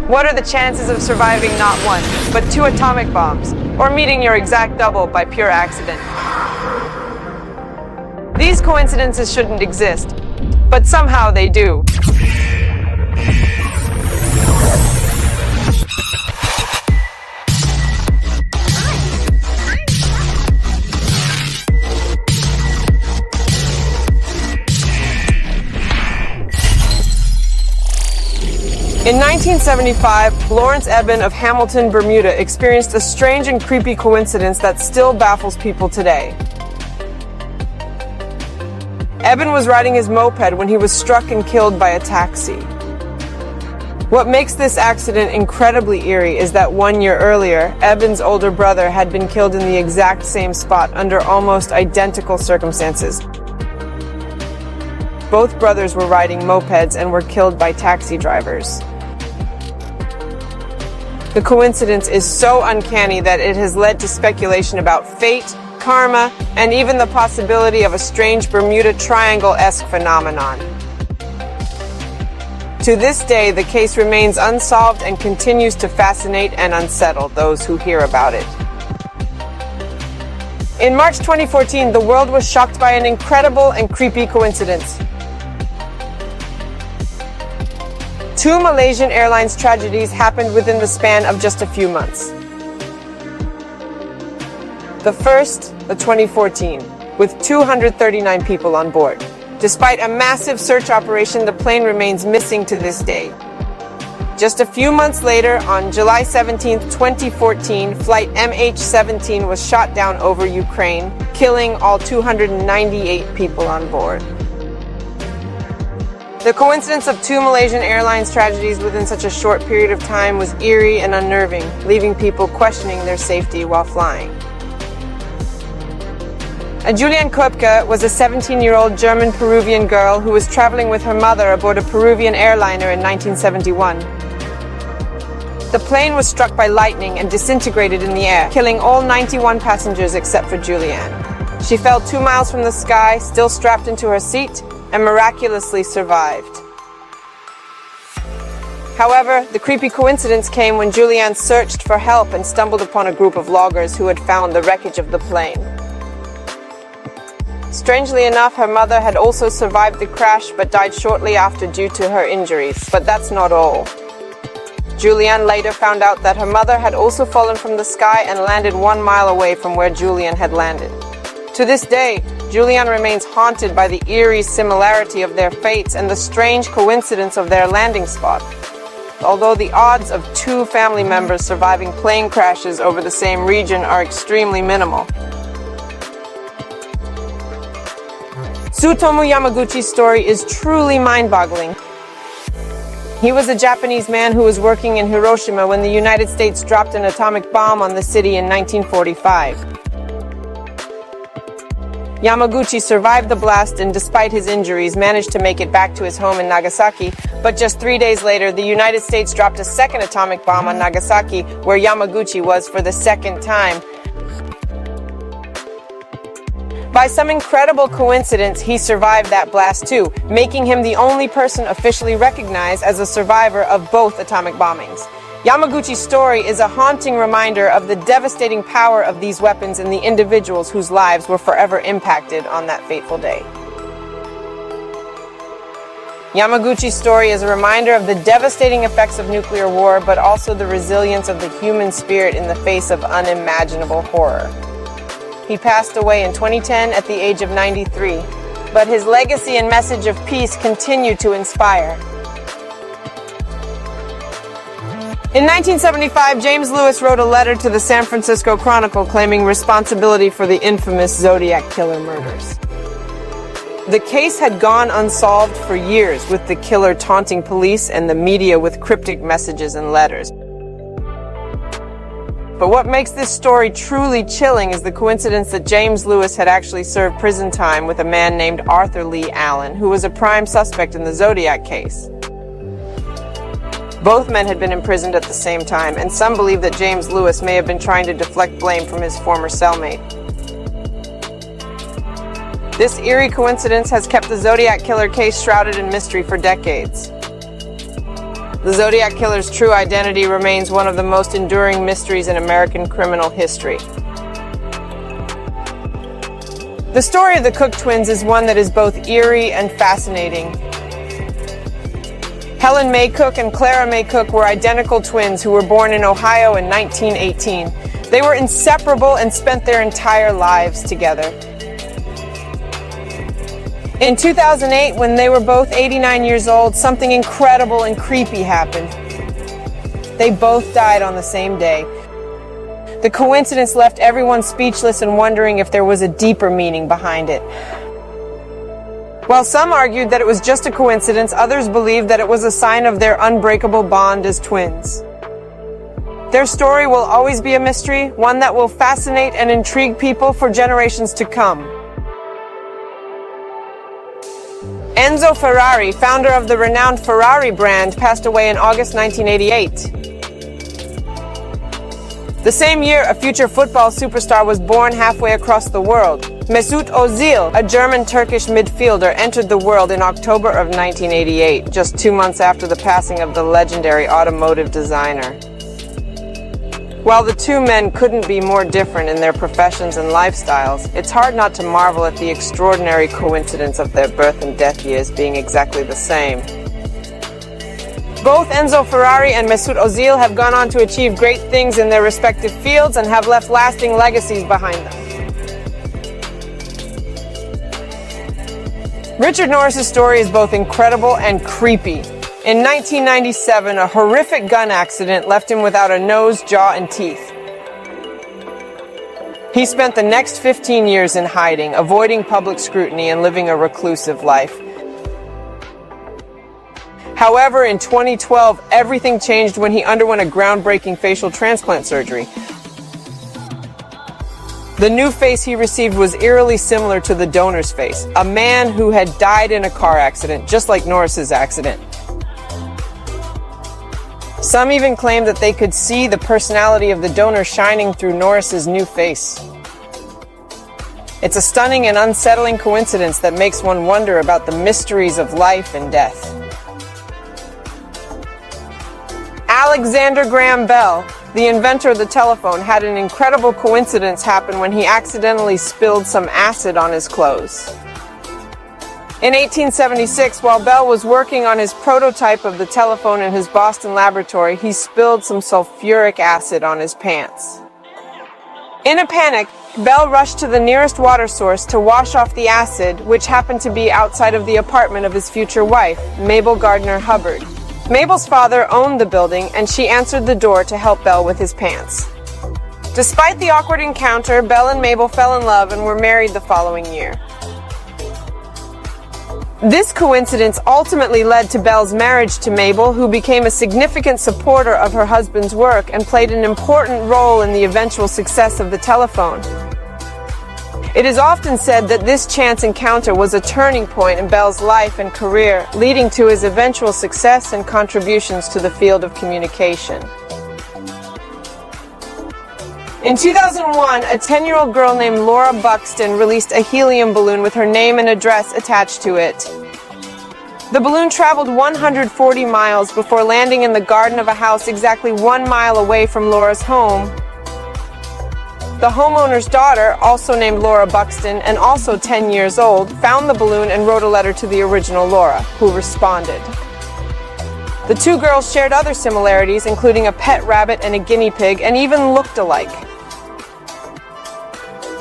What are the chances of surviving not one, but 2 atomic bombs, or meeting your exact double by pure accident? These coincidences shouldn't exist, but somehow they do. In 1975, Lawrence Eben of Hamilton, Bermuda, experienced a strange and creepy coincidence that still baffles people today. Eben was riding his moped when he was struck and killed by a taxi. What makes this accident incredibly eerie is that 1 year earlier, Eben's older brother had been killed in the exact same spot under almost identical circumstances. Both brothers were riding mopeds and were killed by taxi drivers. The coincidence is so uncanny that it has led to speculation about fate, karma, and even the possibility of a strange Bermuda Triangle-esque phenomenon. To this day, the case remains unsolved and continues to fascinate and unsettle those who hear about it. In March 2014, the world was shocked by an incredible and creepy coincidence. 2 Malaysian Airlines tragedies happened within the span of just a few months. The first, the 2014, with 239 people on board. Despite a massive search operation, the plane remains missing to this day. Just a few months later, on July 17, 2014, flight MH17 was shot down over Ukraine, killing all 298 people on board. The coincidence of 2 Malaysian Airlines tragedies within such a short period of time was eerie and unnerving, leaving people questioning their safety while flying. Juliane Koepke was a 17-year-old German-Peruvian girl who was traveling with her mother aboard a Peruvian airliner in 1971. The plane was struck by lightning and disintegrated in the air, killing all 91 passengers except for Juliane. She fell 2 miles from the sky, still strapped into her seat, and miraculously survived. However, the creepy coincidence came when Juliane searched for help and stumbled upon a group of loggers who had found the wreckage of the plane. Strangely enough, her mother had also survived the crash but died shortly after due to her injuries. But that's not all. Juliane later found out that her mother had also fallen from the sky and landed 1 mile away from where Juliane had landed. To this day, Juliane remains haunted by the eerie similarity of their fates and the strange coincidence of their landing spot. Although the odds of 2 family members surviving plane crashes over the same region are extremely minimal. Tsutomu Yamaguchi's story is truly mind-boggling. He was a Japanese man who was working in Hiroshima when the United States dropped an atomic bomb on the city in 1945. Yamaguchi survived the blast and, despite his injuries, managed to make it back to his home in Nagasaki, but just 3 days later, the United States dropped a second atomic bomb on Nagasaki, where Yamaguchi was for the second time. By some incredible coincidence, he survived that blast too, making him the only person officially recognized as a survivor of both atomic bombings. Yamaguchi's story is a haunting reminder of the devastating power of these weapons and the individuals whose lives were forever impacted on that fateful day. Yamaguchi's story is a reminder of the devastating effects of nuclear war, but also the resilience of the human spirit in the face of unimaginable horror. He passed away in 2010 at the age of 93, but his legacy and message of peace continue to inspire. In 1975, James Lewis wrote a letter to the San Francisco Chronicle claiming responsibility for the infamous Zodiac Killer murders. The case had gone unsolved for years, with the killer taunting police and the media with cryptic messages and letters. But what makes this story truly chilling is the coincidence that James Lewis had actually served prison time with a man named Arthur Lee Allen, who was a prime suspect in the Zodiac case. Both men had been imprisoned at the same time, and some believe that James Lewis may have been trying to deflect blame from his former cellmate. This eerie coincidence has kept the Zodiac Killer case shrouded in mystery for decades. The Zodiac Killer's true identity remains one of the most enduring mysteries in American criminal history. The story of the Cook twins is one that is both eerie and fascinating. Helen May Cook and Clara May Cook were identical twins who were born in Ohio in 1918. They were inseparable and spent their entire lives together. In 2008, when they were both 89 years old, something incredible and creepy happened. They both died on the same day. The coincidence left everyone speechless and wondering if there was a deeper meaning behind it. While some argued that it was just a coincidence, others believed that it was a sign of their unbreakable bond as twins. Their story will always be a mystery, one that will fascinate and intrigue people for generations to come. Enzo Ferrari, founder of the renowned Ferrari brand, passed away in August 1988. The same year, a future football superstar was born halfway across the world. Mesut Ozil, a German-Turkish midfielder, entered the world in October of 1988, just 2 months after the passing of the legendary automotive designer. While the two men couldn't be more different in their professions and lifestyles, it's hard not to marvel at the extraordinary coincidence of their birth and death years being exactly the same. Both Enzo Ferrari and Mesut Ozil have gone on to achieve great things in their respective fields and have left lasting legacies behind them. Richard Norris's story is both incredible and creepy. In 1997, a horrific gun accident left him without a nose, jaw, and teeth. He spent the next 15 years in hiding, avoiding public scrutiny and living a reclusive life. However, in 2012, everything changed when he underwent a groundbreaking facial transplant surgery. The new face he received was eerily similar to the donor's face, a man who had died in a car accident, just like Norris's accident. Some even claimed that they could see the personality of the donor shining through Norris's new face. It's a stunning and unsettling coincidence that makes one wonder about the mysteries of life and death. Alexander Graham Bell, the inventor of the telephone, had an incredible coincidence happen when he accidentally spilled some acid on his clothes. In 1876, while Bell was working on his prototype of the telephone in his Boston laboratory, he spilled some sulfuric acid on his pants. In a panic, Bell rushed to the nearest water source to wash off the acid, which happened to be outside of the apartment of his future wife, Mabel Gardner Hubbard. Mabel's father owned the building, and she answered the door to help Bell with his pants. Despite the awkward encounter, Bell and Mabel fell in love and were married the following year. This coincidence ultimately led to Bell's marriage to Mabel, who became a significant supporter of her husband's work and played an important role in the eventual success of the telephone. It is often said that this chance encounter was a turning point in Bell's life and career, leading to his eventual success and contributions to the field of communication. In 2001, a 10-year-old girl named Laura Buxton released a helium balloon with her name and address attached to it. The balloon traveled 140 miles before landing in the garden of a house exactly 1 mile away from Laura's home. The homeowner's daughter, also named Laura Buxton and also 10 years old, found the balloon and wrote a letter to the original Laura, who responded. The two girls shared other similarities, including a pet rabbit and a guinea pig, and even looked alike.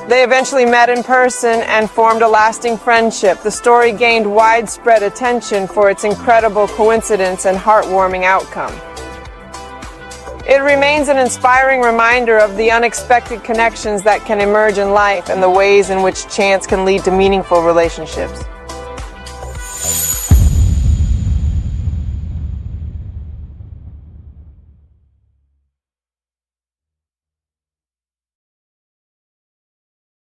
They eventually met in person and formed a lasting friendship. The story gained widespread attention for its incredible coincidence and heartwarming outcome. It remains an inspiring reminder of the unexpected connections that can emerge in life and the ways in which chance can lead to meaningful relationships.